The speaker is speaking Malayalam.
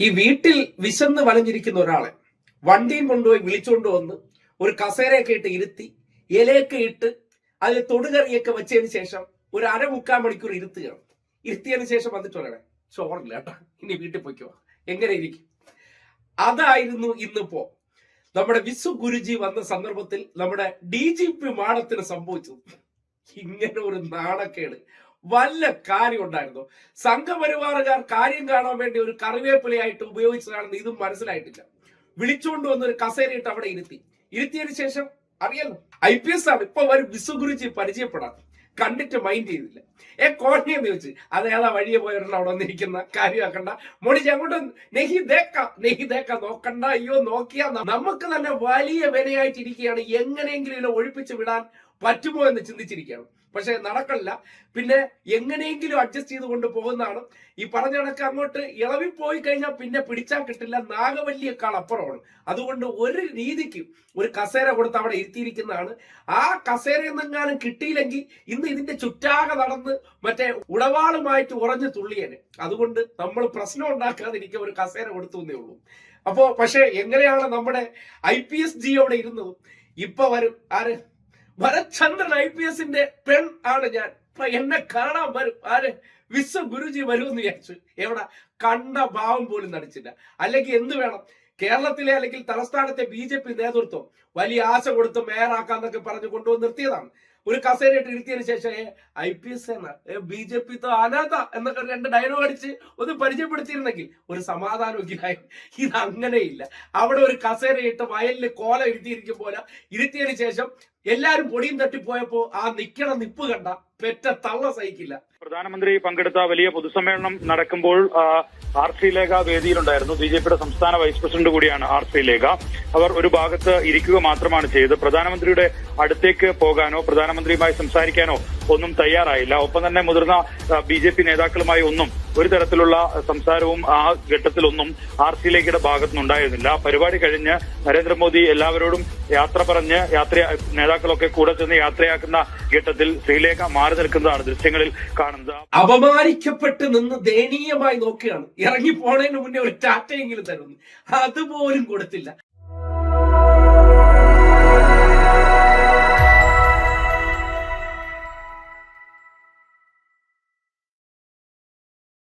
ഈ വീട്ടിൽ വിശന്ന് വലഞ്ഞിരിക്കുന്ന ഒരാളെ വണ്ടിയും കൊണ്ടുപോയി വിളിച്ചുകൊണ്ട് വന്ന് ഒരു കസേരയൊക്കെ ഇട്ട് ഇരുത്തി ഇലയൊക്കെ ഇട്ട് അതിൽ തൊടുകറിയൊക്കെ വെച്ചതിന് ശേഷം ഒരു 1/4 മണിക്കൂർ ഇരുത്തുകയാണ്. ഇരുത്തിയതിന് ശേഷം വന്നിട്ട് പറയണേ ചോറില്ല കേട്ടോ, ഇനി വീട്ടിൽ പോയിക്കോ, എങ്ങനെ ഇരിക്കും? അതായിരുന്നു ഇന്നിപ്പോ നമ്മുടെ വിസു ഗുരുജി വന്ന സന്ദർഭത്തിൽ നമ്മുടെ DGP മാഡത്തിന് സംഭവിച്ചത്. ഇങ്ങനെ ഒരു നാണക്കേട് വല്ല കാര്യം ഉണ്ടായിരുന്നു? സംഘപരിവാറുകാർ കാര്യം കാണാൻ വേണ്ടി ഒരു കറിവേപ്പിലയായിട്ട് ഉപയോഗിച്ചതാണെന്ന് ഇതും മനസ്സിലായിട്ടില്ല. വിളിച്ചുകൊണ്ട് വന്ന് ഒരു കസേരയിട്ട് അവിടെ ഇരുത്തിയതിനു ശേഷം അറിയാലോ IPS ആണ്, ഇപ്പൊ വരും വിസു ഗുരുജി പരിചയപ്പെടാം, കണ്ടിട്ട് മൈൻഡ് ചെയ്തില്ല. കോഴിയെന്ന് ചോദിച്ചു, അത് ഏതാ വഴിയെ പോയവരുടെ അവിടെ വന്നിരിക്കുന്ന കാര്യമാക്കണ്ട, മോണിച്ച് അങ്ങോട്ട് നെഹി ദേക്ക നോക്കണ്ട, അയ്യോ നോക്കിയാ നമുക്ക് തന്നെ വലിയ വിലയായിട്ടിരിക്കുകയാണ്, എങ്ങനെയെങ്കിലും ഇതിനെ ഒഴിപ്പിച്ച് വിടാൻ പറ്റുമോ എന്ന് ചിന്തിച്ചിരിക്കുകയാണ്. പക്ഷെ നടക്കല്ല. പിന്നെ എങ്ങനെയെങ്കിലും അഡ്ജസ്റ്റ് ചെയ്ത് കൊണ്ട് പോകുന്നതാണ്. ഈ പറഞ്ഞ കണക്ക് അങ്ങോട്ട് ഇളവിപ്പോയി കഴിഞ്ഞാൽ പിന്നെ പിടിച്ചാൽ കിട്ടില്ല, നാഗവല്ലിയേക്കാൾ അപ്പുറമാണ്. അതുകൊണ്ട് ഒരു രീതിക്ക് ഒരു കസേര കൊടുത്ത് അവിടെ ഇരുത്തിയിരിക്കുന്നതാണ്. ആ കസേരയിൽ നിന്നെങ്ങാനും കിട്ടിയില്ലെങ്കിൽ ഇന്ന് ഇതിന്റെ ചുറ്റാകെ നടന്ന് മറ്റേ ഉടവാളുമായിട്ട് ഉറഞ്ഞു തുള്ളിയേനെ. അതുകൊണ്ട് നമ്മൾ പ്രശ്നം ഉണ്ടാക്കാതിരിക്കുക ഒരു കസേര കൊടുത്തു എന്നേ ഉള്ളൂ. അപ്പോ പക്ഷെ എങ്ങനെയാണ് നമ്മുടെ IPS ജി അവിടെ ഇരുന്നതും ഇപ്പൊ വരും ആര്? ഭരത്ചന്ദ്രൻ IPSന്റെ പെൺ ആണ് ഞാൻ. എന്നെ കാണാൻ വരും ആര്? വിശ്വ ഗുരുജി വരുമെന്ന് വിചാരിച്ചു. എവിടെ? കണ്ട ഭാവം പോലും നടിച്ചില്ല. അല്ലെങ്കിൽ എന്ത് വേണം? കേരളത്തിലെ അല്ലെങ്കിൽ തലസ്ഥാനത്തെ BJP നേതൃത്വം വലിയ ആശ കൊടുത്ത് മേയറാക്കാന്നൊക്കെ പറഞ്ഞ് കൊണ്ടുവന്ന് നിർത്തിയതാണ്. ഒരു കസേരയിട്ട് ഇരുത്തിയതിനു ശേഷം IPS BJP അനാഥ എന്നൊക്കെ 2 ഡയലോഗ് അടിച്ച് ഒന്ന് പരിചയപ്പെടുത്തിയിരുന്നെങ്കിൽ ഒരു സമാധാനമെങ്കിലായി. ഇത് അങ്ങനെയില്ല. അവിടെ ഒരു കസേരയിട്ട് വയലിൽ കോല ഇരുത്തിയിരിക്കും പോലെ ഇരുത്തിയതിനു ശേഷം എല്ലാരും പൊടിയും തട്ടിപ്പോയപ്പോ ആ നിക്കണ നിപ്പ് കണ്ട പെറ്റ തള്ള സഹിക്കില്ല. പ്രധാനമന്ത്രി പങ്കെടുത്ത വലിയ പൊതുസമ്മേളനം നടക്കുമ്പോൾ R ശ്രീലേഖ വേദിയിലുണ്ടായിരുന്നു. BJPയുടെ സംസ്ഥാന വൈസ് പ്രസിഡന്റ് കൂടിയാണ് R ശ്രീലേഖ. അവർ ഒരു ഭാഗത്ത് ഇരിക്കുക മാത്രമാണ് ചെയ്തത്. പ്രധാനമന്ത്രിയുടെ അടുത്തേക്ക് പോകാനോ പ്രധാനമന്ത്രിയുമായി സംസാരിക്കാനോ ഒന്നും തയ്യാറായില്ല. ഒപ്പം തന്നെ മുതിർന്ന BJP നേതാക്കളുമായി ഒന്നും ഒരു തരത്തിലുള്ള സംസാരവും ആ ഘട്ടത്തിലൊന്നും R ശ്രീലേഖയുടെ ഭാഗത്തുനിന്നുണ്ടായിരുന്നില്ല. പരിപാടി കഴിഞ്ഞ് നരേന്ദ്രമോദി എല്ലാവരോടും യാത്ര പറഞ്ഞ് നേതാക്കളൊക്കെ കൂടെ ചെന്ന് യാത്രയാക്കുന്ന ഘട്ടത്തിൽ ശ്രീലേഖ മാറി നിൽക്കുന്നതാണ് ദൃശ്യങ്ങളിൽ കാണുന്നത്. അപമാനിക്കപ്പെട്ട് നിന്ന് ദയനീയമായി നോക്കുകയാണ്. ഇറങ്ങി പോണതിന് മുന്നേ ഒരു ടാറ്റയെങ്കിലും തരുന്നു, അതുപോലും കൊടുത്തില്ല.